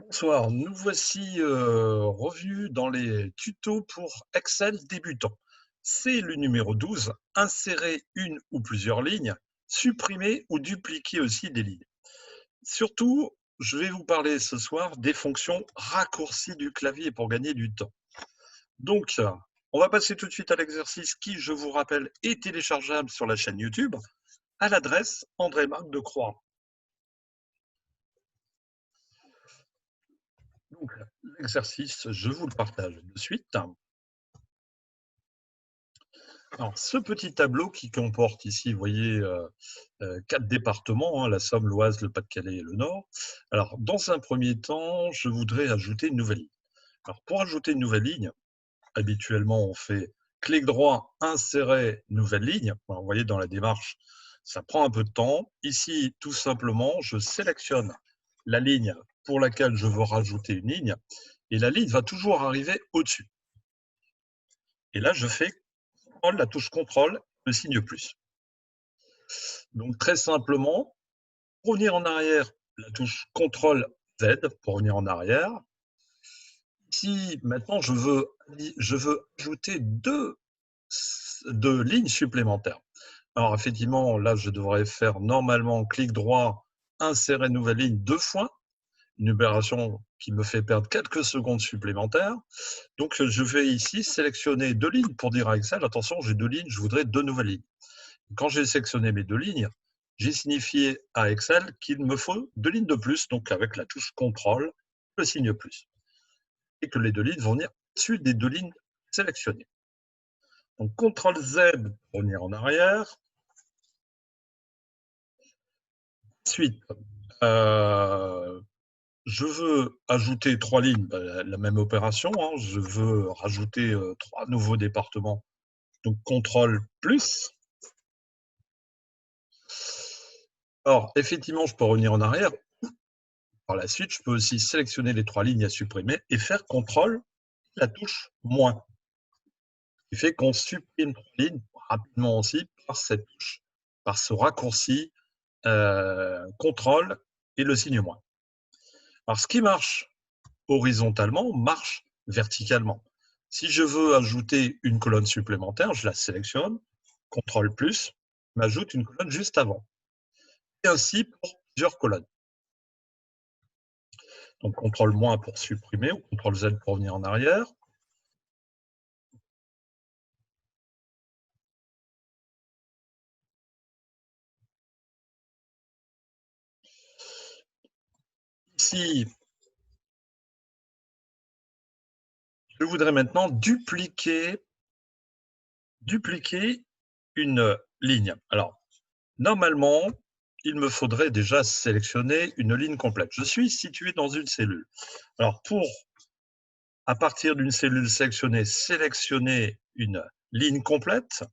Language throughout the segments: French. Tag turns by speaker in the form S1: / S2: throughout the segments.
S1: Bonsoir, nous voici revenus dans les tutos pour Excel débutant. C'est le numéro 12. Insérer une ou plusieurs lignes, supprimer ou dupliquer aussi des lignes. Surtout, je vais vous parler ce soir des fonctions raccourcies du clavier pour gagner du temps. Donc, on va passer tout de suite à l'exercice qui, je vous rappelle, est téléchargeable sur la chaîne YouTube à l'adresse André-Marc Decroix. Donc, l'exercice, je vous le partage de suite. Alors, ce petit tableau qui comporte ici, vous voyez, 4 départements, hein, la Somme, l'Oise, le Pas-de-Calais et le Nord. Alors, dans un premier temps, je voudrais ajouter une nouvelle ligne. Alors, pour ajouter une nouvelle ligne, habituellement, on fait clic droit, insérer nouvelle ligne. Alors, vous voyez, dans la démarche, ça prend un peu de temps. Ici, tout simplement, je sélectionne la ligne pour laquelle je veux rajouter une ligne et la ligne va toujours arriver au-dessus. Et là, je fais la touche contrôle, le signe plus. Donc très simplement, pour revenir en arrière, la touche CTRL Z pour revenir en arrière. Si maintenant je veux ajouter deux lignes supplémentaires. Alors effectivement, là je devrais faire normalement clic droit, insérer nouvelle ligne 2 fois, une opération qui me fait perdre quelques secondes supplémentaires. Donc je vais ici sélectionner 2 lignes pour dire à Excel, attention, j'ai 2 lignes, je voudrais 2 nouvelles lignes. Quand j'ai sélectionné mes 2 lignes, j'ai signifié à Excel qu'il me faut 2 lignes de plus, donc avec la touche CTRL, le signe plus. Et que les 2 lignes vont venir au-dessus des 2 lignes sélectionnées. Donc CTRL Z pour revenir en arrière. Ensuite, je veux ajouter 3 lignes, la même opération, hein, je veux rajouter 3 nouveaux départements. Donc CTRL plus. Alors, effectivement, je peux revenir en arrière. Par la suite, je peux aussi sélectionner les 3 lignes à supprimer et faire CTRL, la touche moins. Ce qui fait qu'on supprime 3 lignes rapidement aussi par cette touche, par ce raccourci CTRL et le signe moins. Alors, ce qui marche horizontalement marche verticalement. Si je veux ajouter une colonne supplémentaire, je la sélectionne, CTRL plus, m'ajoute une colonne juste avant. Et ainsi pour plusieurs colonnes. Donc CTRL- pour supprimer ou CTRL-Z pour revenir en arrière. Ici, je voudrais maintenant dupliquer une ligne. Alors, normalement, il me faudrait déjà sélectionner une ligne complète. Je suis situé dans une cellule. Alors, pour, à partir d'une cellule sélectionnée, sélectionner une ligne complète,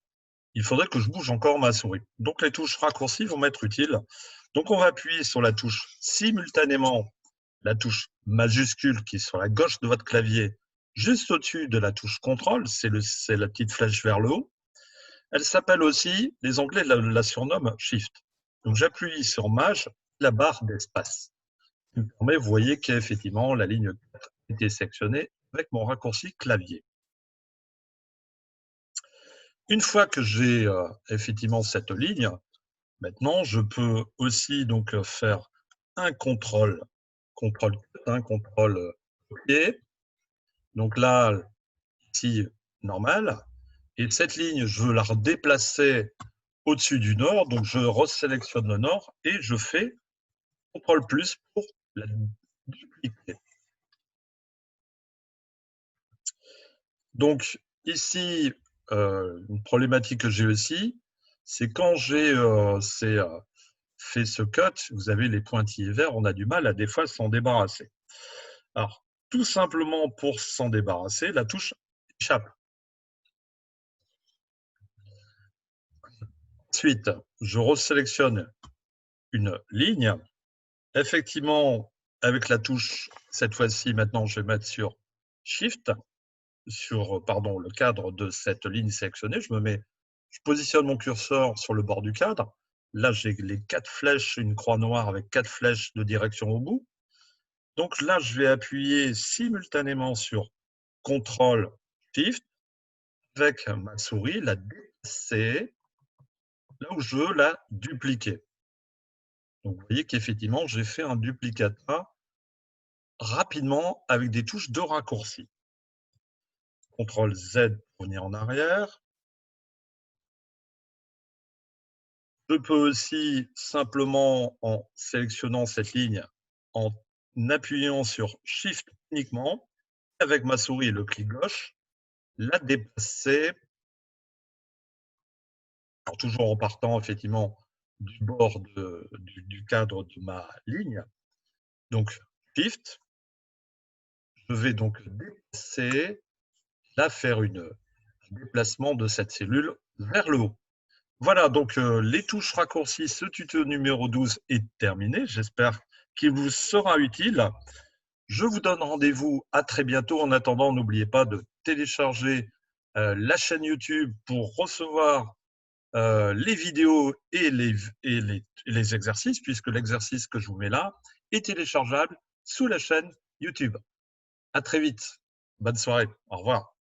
S1: il faudrait que je bouge encore ma souris. Donc, les touches raccourcies vont m'être utiles. Donc, on va appuyer sur la touche simultanément, la touche majuscule qui est sur la gauche de votre clavier, juste au-dessus de la touche CTRL, c'est la petite flèche vers le haut. Elle s'appelle aussi, les Anglais la surnomment Shift. Donc j'appuie sur Maj, la barre d'espace. Vous voyez qu'effectivement la ligne 4 a été sélectionnée avec mon raccourci clavier. Une fois que j'ai effectivement cette ligne, maintenant je peux aussi donc faire un contrôle copier. Donc là, ici, normal. Et cette ligne, je veux la redéplacer au-dessus du nord, donc je resélectionne le nord et je fais CTRL plus pour la dupliquer. Donc ici, une problématique que j'ai aussi, c'est quand j'ai fait ce cut, vous avez les pointillés verts, on a du mal à des fois s'en débarrasser. Alors, tout simplement pour s'en débarrasser, la touche échappe. Ensuite, je resélectionne une ligne. Effectivement, avec la touche, cette fois-ci, maintenant, je vais mettre sur Shift, sur le cadre de cette ligne sélectionnée. Je positionne mon curseur sur le bord du cadre. Là, j'ai les 4 flèches, une croix noire avec 4 flèches de direction au bout. Donc là, je vais appuyer simultanément sur CTRL SHIFT avec ma souris, la déplacer là où je veux la dupliquer. Donc vous voyez qu'effectivement, j'ai fait un duplicata rapidement avec des touches de raccourci. CTRL Z pour revenir en arrière. Je peux aussi simplement, en sélectionnant cette ligne, en appuyant sur Shift uniquement, avec ma souris et le clic gauche, la déplacer, alors toujours en partant effectivement du bord du cadre de ma ligne. Donc Shift, je vais donc déplacer, là faire un déplacement de cette cellule vers le haut. Voilà, donc les touches raccourcies, ce tuto numéro 12 est terminé. J'espère qu'il vous sera utile. Je vous donne rendez-vous à très bientôt. En attendant, n'oubliez pas de télécharger la chaîne YouTube pour recevoir les vidéos et les exercices, puisque l'exercice que je vous mets là est téléchargeable sous la chaîne YouTube. À très vite. Bonne soirée. Au revoir.